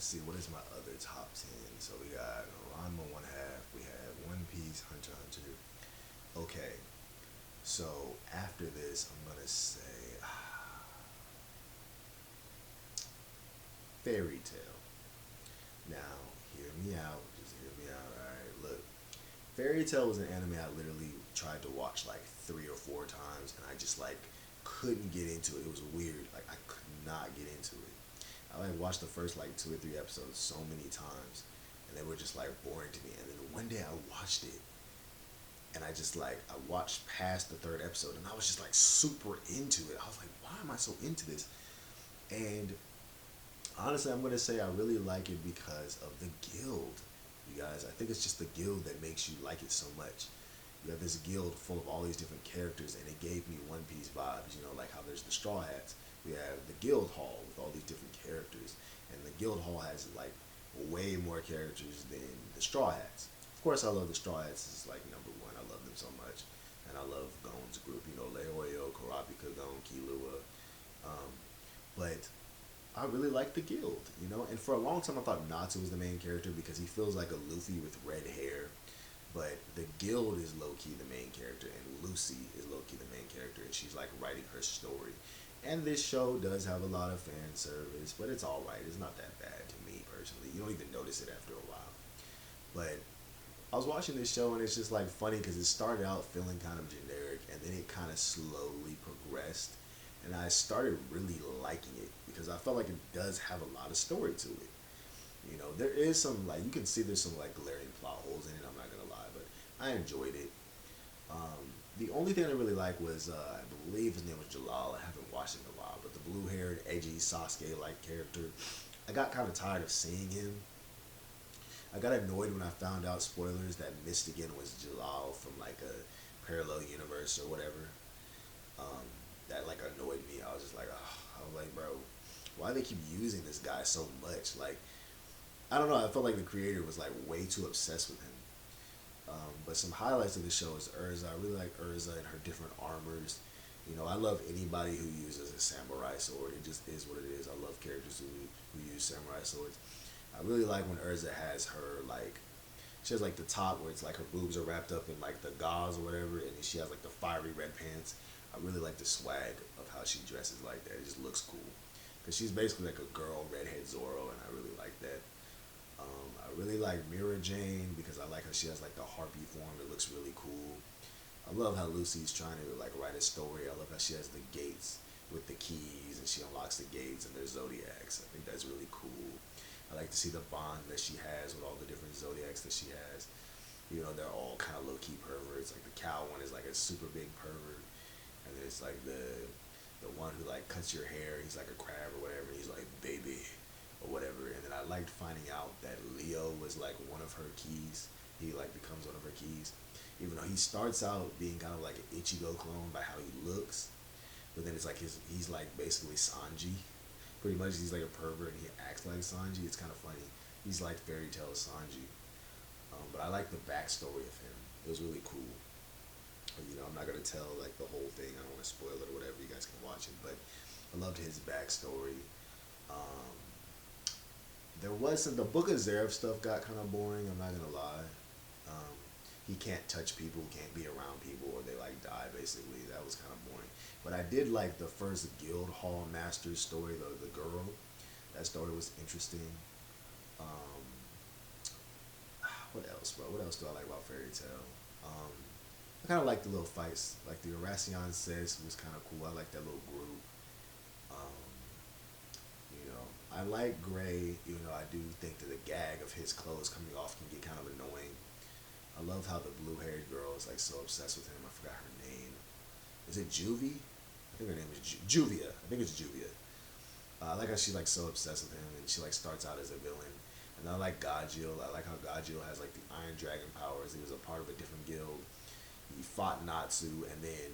let's see, what is my other top 10? So we got Ranma one half, we have One Piece, Hunter x Hunter. Okay, so after this, I'm gonna say Fairy Tale. Now, hear me out. Just hear me out. All right, look. Fairy Tale was an anime I literally tried to watch like 3 or 4 times, and I just like couldn't get into it. It was weird. Like I could not get into it. I like watched the first like 2 or 3 episodes so many times, and they were just like boring to me. And then one day I watched it, and I watched past the third episode, and I was just like super into it. I was like, why am I so into this? And honestly, I'm gonna say I really like it because of the guild. You guys, I think it's just the guild that makes you like it so much. You have this guild full of all these different characters, and it gave me One Piece vibes. You know, like how there's the Straw Hats. We have the Guild Hall with all these different characters, and the Guild Hall has like way more characters than the Straw Hats. Of course, I love the Straw Hats. It's like number one. I love them so much, and I love Gon's group. You know, Leoyo, Kurapika, Gon, Killua. Um, but I really like the guild, you know. And for a long time, I thought Natsu was the main character because he feels like a Luffy with red hair. But the guild is low key the main character, and Lucy is low key the main character, and she's like writing her story. And this show does have a lot of fan service, but it's all right. It's not that bad to me personally. You don't even notice it after a while. But I was watching this show, and it's just like funny because it started out feeling kind of generic, and then it kind of slowly progressed, and I started really liking it because I felt like it does have a lot of story to it. You know, there is some like you can see there's some like glaring plot holes in it. I'm not gonna lie, but I enjoyed it. The only thing I really liked was I believe his name was Jalal. I haven't watched it in a while, but the blue-haired, edgy Sasuke like character. I got kind of tired of seeing him. I got annoyed when I found out spoilers that Mystigan was Jalal from like a parallel universe or whatever. Um, that like annoyed me. I was just like, oh, I was like, bro, why do they keep using this guy so much? Like, I don't know. I felt like the creator was like way too obsessed with him. But some highlights of the show is Urza. I really like Urza and her different armors. You know, I love anybody who uses a samurai sword. It just is what it is. I love characters who use samurai swords. I really like when Urza has her like she has like the top where it's like her boobs are wrapped up in like the gauze or whatever, and then she has like the fiery red pants. I really like the swag of how she dresses like that. It just looks cool because she's basically like a girl redhead Zoro, and I really like that. I really like Mira Jane because I like how she has like the harpy form. It looks really cool. I love how Lucy's trying to like write a story. I love how she has the gates with the keys and she unlocks the gates and there's zodiacs. I think that's really cool. I like to see the bond that she has with all the different zodiacs that she has. You know, they're all kind of low key perverts. Like the cow one is like a super big pervert, and then it's like the one who like cuts your hair. He's like a crab or whatever. And he's like baby or whatever. And then I liked finding out that Leo was like one of her keys. He like becomes one of her keys, even though he starts out being kind of like an Ichigo clone by how he looks, but then it's like he's like basically Sanji. Pretty much, he's like a pervert and he acts like Sanji. It's kind of funny. He's like fairy tale Sanji. But I like the backstory of him. It was really cool. You know, I'm not gonna tell like the whole thing. I don't want to spoil it or whatever. You guys can watch it. But I loved his backstory. Um, there was some the Book of Zeref stuff got kind of boring. I'm not gonna lie. Um, he can't touch people, can't be around people, or they like die. Basically, that was kind of boring. But I did like the first Guild Hall Master story, the girl. That story was interesting. Um, what else, bro? What else do I like about Fairy Tale? Um, I kind of like the little fights. Like the Erasion says was kind of cool. I like that little group. Um, you know, I like Gray, even though I do think that the gag of his clothes coming off can get kind of annoying. I love how the blue-haired girl is like so obsessed with him. I forgot her name. Is it Juvie? I think her name is Juvia. I think it's Juvia. I like how she's like so obsessed with him, and she like starts out as a villain. And I like Gajil. I like how Gajil has like the Iron Dragon powers. He was a part of a different guild. He fought Natsu, and then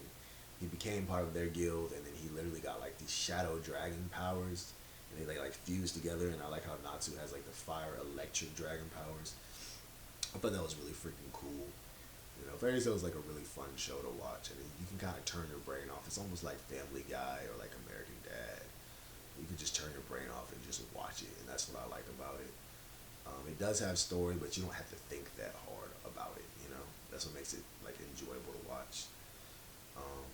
he became part of their guild, and then he literally got like these Shadow Dragon powers, and they like fused together. And I like how Natsu has like the Fire Electric Dragon powers. I thought that was really freaking cool. You know, Fairy Tail is like a really fun show to watch, and you can kind of turn your brain off. It's almost like Family Guy or like American Dad. You can just turn your brain off and just watch it, and that's what I like about it. It does have story, but you don't have to think that hard about it. You know, that's what makes it like enjoyable to watch. Um,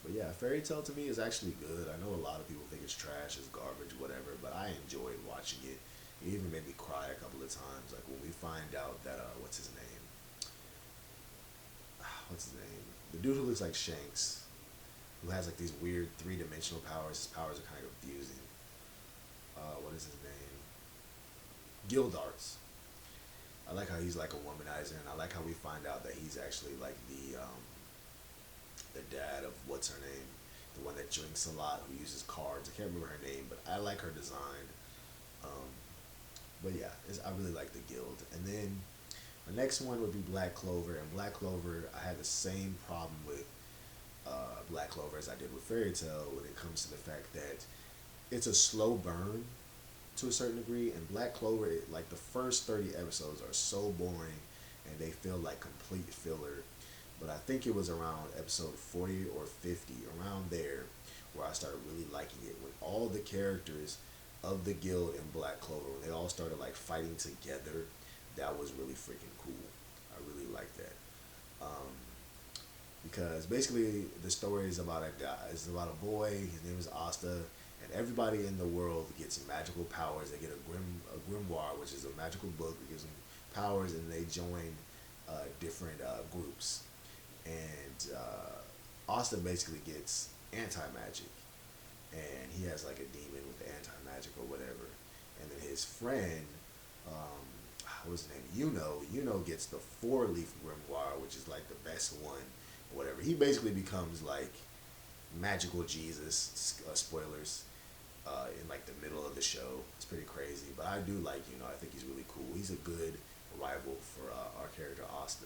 but yeah, Fairy Tale to me is actually good. I know a lot of people think it's trash, it's garbage, whatever, but I enjoyed watching it. It even made me cry a couple of times. Like when we find out that what's his name? What's his name? The dude who looks like Shanks, who has like these weird three-dimensional powers. His powers are kind of confusing. What is his name? Gildarts. I like how he's like a womanizer, and I like how we find out that he's actually like the dad of what's her name, the one that drinks a lot, who uses cards. I can't remember her name, but I like her design. Um, but yeah, I really like the guild. And then the next one would be Black Clover, and Black Clover, I had the same problem with Black Clover as I did with Fairy Tale when it comes to the fact that it's a slow burn to a certain degree, and Black Clover, like the first 30 episodes are so boring and they feel like complete filler. But I think it was around episode 40 or 50, around there, where I started really liking it. When all the characters of the guild in Black Clover, when they all started like fighting together, that was really freaking cool. I really liked that. Um, because basically the story is about a guy. It's about a boy. His name is Asta, and everybody in the world gets magical powers. They get a grimoire, which is a magical book that gives them powers, and they join different groups. And Asta basically gets anti magic, and he has like a demon with anti magic or whatever. And then his friend, what was his name? Yuno gets the four leaf grimoire, which is like the best one, or whatever. He basically becomes like magical Jesus. Spoilers. In like the middle of the show, it's pretty crazy. But I do like I think he's really cool. He's a good rival for our character Asta.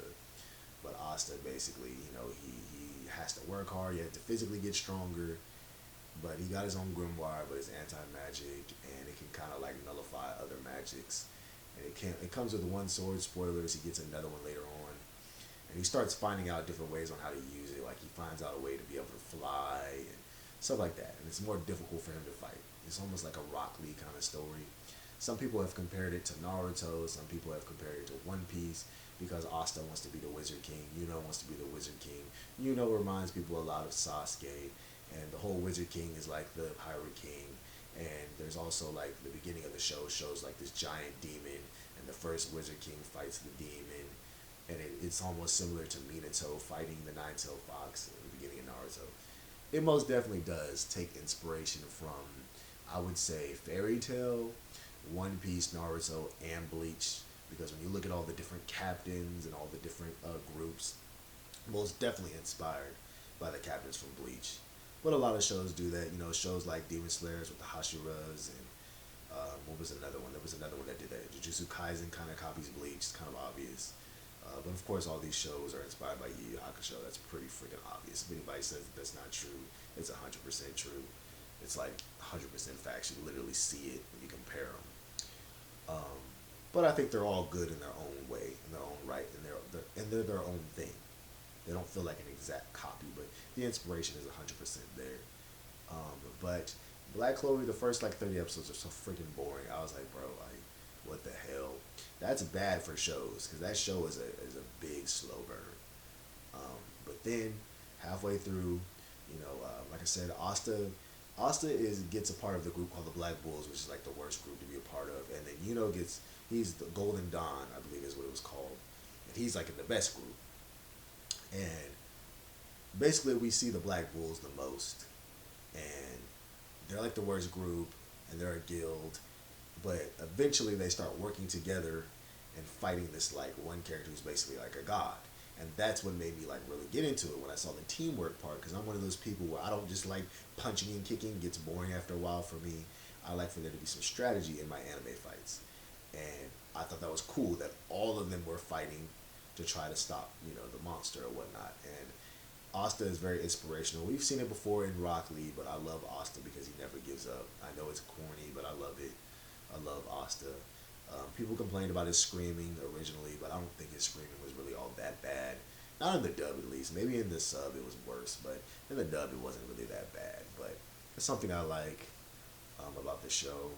But Asta basically, he has to work hard. He has to physically get stronger. But he got his own grimoire, but it's anti-magic, and it can kind of like nullify other magics. And it comes with one sword. Spoilers. He gets another one later on, and he starts finding out different ways on how to use it. Like he finds out a way to be able to fly and stuff like that. And it's more difficult for him to fight. It's almost like a Rock Lee kind of story. Some people have compared it to Naruto. Some people have compared it to One Piece because Asta wants to be the Wizard King. Yuno wants to be the Wizard King. Yuno reminds people a lot of Sasuke. And the whole Wizard King is like the Pirate King. And there's also like the beginning of the show shows like this giant demon. And the first Wizard King fights the demon. And it's almost similar to Minato fighting the Nine-Tailed Fox at the beginning of Naruto. It most definitely does take inspiration from, I would say, Fairy Tail, One Piece, Naruto, and Bleach. Because when you look at all the different captains and all the different groups, most definitely inspired by the captains from Bleach. But a lot of shows do that. Shows like Demon Slayers with the Hashiras and what was another one? There was another one that did that. Jujutsu Kaisen kind of copies Bleach. It's kind of obvious. But of course, all these shows are inspired by Yu Yu Hakusho. That's pretty freaking obvious. If anybody says that's not true, it's 100% true. It's like 100% facts. You literally see it when you compare them. But I think they're all good in their own way, in their own right, and they're their own thing. They don't feel like an exact copy, but the inspiration is 100% there. But Black Clover, the first like 30 episodes are so freaking boring. I was like, bro, like, what the hell? That's bad for shows, because that show is a big slow burn. But then halfway through, like I said, Asta gets a part of the group called the Black Bulls, which is like the worst group to be a part of, and then he's the Golden Dawn, I believe is what it was called, and he's like in the best group. And basically, we see the Black Bulls the most, and they're like the worst group, and they're a guild, but eventually they start working together and fighting this like one character who's basically like a god. And that's what made me like really get into it when I saw the teamwork part, because I'm one of those people where I don't just like punching and kicking. It gets boring after a while for me. I like for there to be some strategy in my anime fights, and I thought that was cool that all of them were fighting to try to stop the monster or whatnot. And Asta is very inspirational. We've seen it before in Rock Lee, but I love Asta because he never gives up. I know it's corny, but I love it. I love Asta. People complained about his screaming originally, but I don't think his screaming was really all that bad. Not in the dub, at least. Maybe in the sub it was worse, but in the dub it wasn't really that bad. But it's something I like about the show.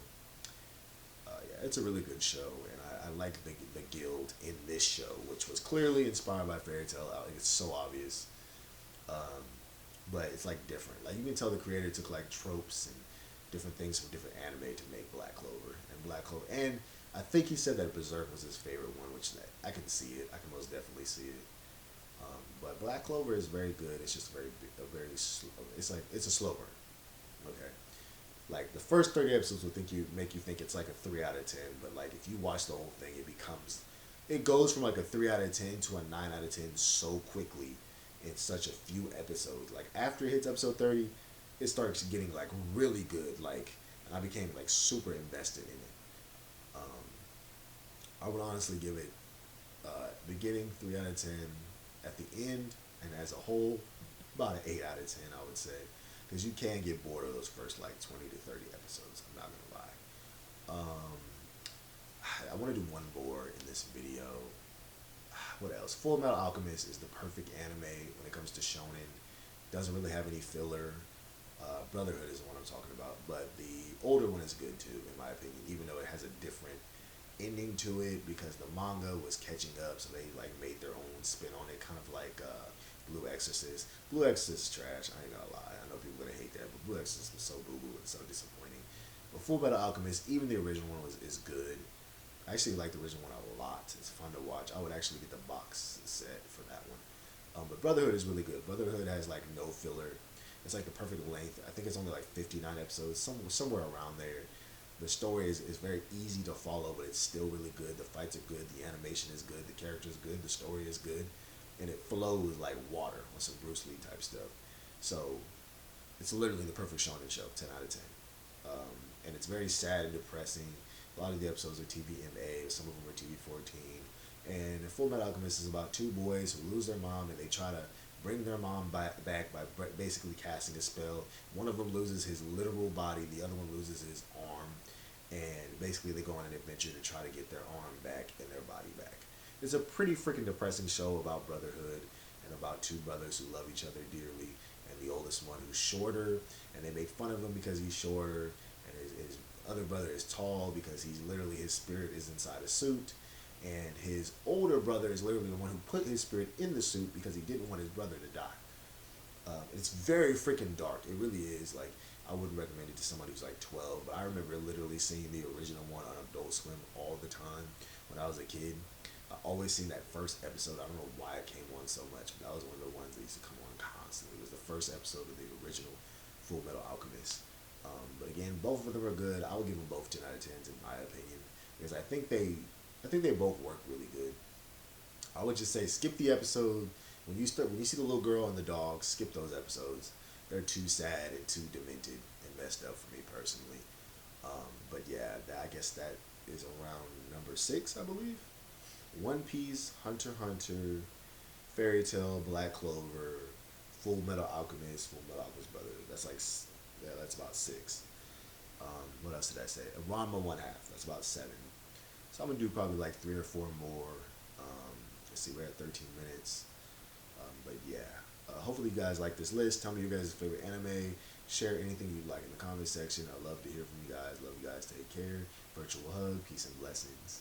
Yeah, it's a really good show, and I like the guild in this show, which was clearly inspired by Fairy Tail. Like, it's so obvious, um, but it's like different. Like you can tell the creator took like tropes and different things from different anime to make Black Clover and Black Clover. And I think he said that Berserk was his favorite one, which I can see it. I can most definitely see it. But Black Clover is very good. It's just it's like it's a slow burn. Okay, like the first 30 episodes will think you make you think it's like a 3 out of 10, but like if you watch the whole thing, it goes from like a 3 out of 10 to a 9 out of 10 so quickly in such a few episodes. Like after it hits episode 30, it starts getting like really good. Like, and I became like super invested in it. Um, I would honestly give it beginning 3 out of 10, at the end and as a whole about an 8 out of 10. I would say, because you can get bored of those first like 20 to 30 episodes. I'm not gonna lie. I want to do one more in this video. What else? Full Metal Alchemist is the perfect anime when it comes to shonen. Doesn't really have any filler. Brotherhood is the one I'm talking about, but the older one is good too, in my opinion. Even though it has a different ending to it because the manga was catching up, so they like made their own spin on it, kind of like Blue Exorcist. Blue Exorcist is trash. I ain't gonna lie. I know people are gonna hate that, but Blue Exorcist was so boo boo and so disappointing. But Full Metal Alchemist, even the original one is good. I actually like the original one a lot. It's fun to watch. I would actually get the box set for that one. But Brotherhood is really good. Brotherhood has like no filler. It's like the perfect length. I think it's only like 59 episodes, somewhere around there. The story is very easy to follow, but it's still really good. The fights are good. The animation is good. The character is good. The story is good. And it flows like water on some Bruce Lee type stuff. So it's literally the perfect shonen show, 10 out of 10. And it's very sad and depressing. A lot of the episodes are TVMA, some of them are TV-14. And Full Metal Alchemist is about two boys who lose their mom and they try to bring their mom back by basically casting a spell. One of them loses his literal body, the other one loses his arm, and basically they go on an adventure to try to get their arm back and their body back. It's a pretty freaking depressing show about brotherhood and about two brothers who love each other dearly, and the oldest one who's shorter, and they make fun of him because he's shorter, and his other brother is tall because he's literally, his spirit is inside a suit, and his older brother is literally the one who put his spirit in the suit because he didn't want his brother to die. It's very freaking dark. It really is. Like, I wouldn't recommend it to somebody who's like 12, but I remember literally seeing the original one on Adult Swim all the time when I was a kid. I always seen that first episode. I don't know why it came on so much, but that was one of the ones that used to come on constantly. It was the first episode of the original Full Metal Alchemist. But again, both of them are good. I would give them both 10 out of 10s in my opinion, because I think they both work really good. I would just say skip the episode when you see the little girl and the dog. Skip those episodes. They're too sad and too demented and messed up for me personally. But yeah, I guess that is around number 6, I believe. One Piece, Hunter x Hunter, Fairy Tail, Black Clover, Full Metal Alchemist, Full Metal Alchemist Brother. That's like, yeah, that's about 6. What else did I say? Ranma One Half. That's about 7. So I'm gonna do probably like 3 or 4 more. Let's see, we're at 13 minutes. But yeah, hopefully you guys like this list. Tell me your guys' favorite anime. Share anything you like in the comment section. I'd love to hear from you guys. Love you guys. Take care. Virtual hug. Peace and blessings.